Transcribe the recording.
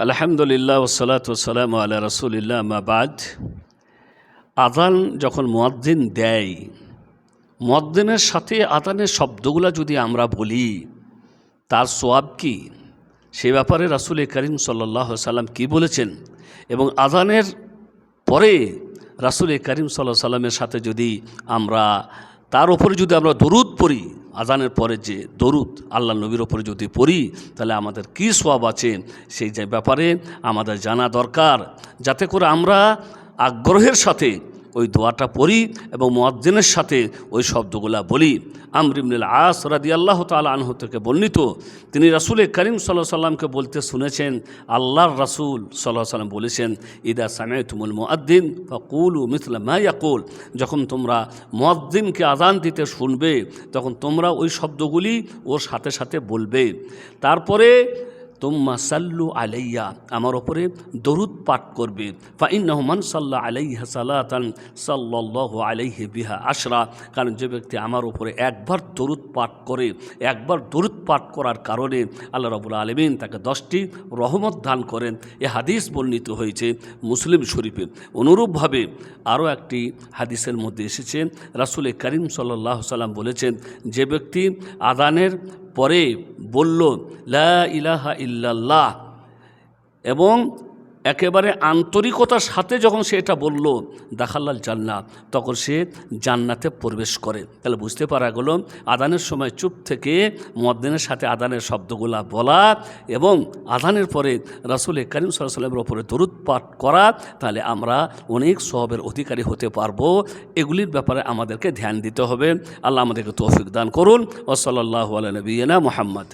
আলহামদুলিল্লাহ ওয়াসসালাতু ওয়াসসালামু আলা রাসূলিল্লাহ আম্মা বাদ। আযান যখন মুয়াজ্জিন দেয়, মুয়াজ্জিনের সাথে আযানের শব্দগুলো যদি আমরা বলি তার সওয়াব কি, সে ব্যাপারে রাসূল করিম সাল্লাল্লাহু আলাইহি সাল্লাম কি বলেছেন, এবং আযানের পরে রাসূল করিম সাল্লাল্লাহু আলাইহি সাল্লামের সাথে যদি আমরা তার উপরে যদি আমরা দরুদ পড়ি, আযানের পরে যে দরুদ আল্লাহ নবীর ওপরে যদি পড়ি তাহলে আমাদের কী সওয়াব আছে সেই যে ব্যাপারে আমাদের জানা দরকার, যাতে করে আমরা আগ্রহের সাথে ওই দোয়াটা পড়ি এবং মুয়াজ্জিনের সাথে ওই শব্দগুলা বলি। আমর ইবনুল আস রাদিয়াল্লাহু তাআলা আনহু থেকে বর্ণিত, তিনি রাসূল করিম সাল্লাল্লাহু আলাইহি সাল্লামকে বলতে শুনেছেন, আল্লাহর রাসূল সাল্লাল্লাহু আলাইহি সাল্লাম বলেছেন, ইদা সামি'তুমুল মুআদ্দিন ফাকুলু মিসলা মা ইয়াকুল, যখন তোমরা মুয়াজ্জিনকে আযান দিতে শুনবে তখন তোমরা ওই শব্দগুলি ওর সাথে সাথে বলবে। তারপরে তুম্মা সাল্লু আলাইয়া, আমার ওপরে দরুদ পাঠ করবে। ফাইন্নাহু মান সাল্লা আলাইহা সালাতান সাল্লাল্লাহু আলাইহি বিহা আশরা, কারণ যে ব্যক্তি আমার ওপরে একবার দরুদ পাঠ করে, একবার দরুদ পাঠ করার কারণে আল্লাহ রাব্বুল আলামিন তাকে 10টি রহমত দান করেন। এ হাদিস বর্ণিত হয়েছে মুসলিম শরীফে। অনুরূপভাবে আরও একটি হাদিসের মধ্যে এসেছে, রাসূল করিম সাল্লাল্লাহু আলাইহি সাল্লাম বলেছেন, যে ব্যক্তি আযানের পরে বলল লা ইলাহা ইল্লাল্লাহ এবং একেবারে আন্তরিকতার সাথে যখন সে এটা বলল, দাখালাল জান্নাত, তখন সে জান্নাতে প্রবেশ করে। তাহলে বুঝতে পারা গেল আযানের সময় চুপ থেকে মুয়াজ্জিনের সাথে আযানের শব্দগুলা বলা এবং আযানের পরে রাসূল করিম সাল্লাল্লাহু আলাইহি ওয়াসাল্লামের উপরে দরুদ পাঠ করা, তাহলে আমরা অনেক সওয়াবের অধিকারী হতে পারবো। এগুলির ব্যাপারে আমাদেরকে ধ্যান দিতে হবে। আল্লাহ আমাদেরকে তৌফিক দান করুন। ওয়া সাল্লাল্লাহু আলা নবিয়িনা মুহাম্মদ।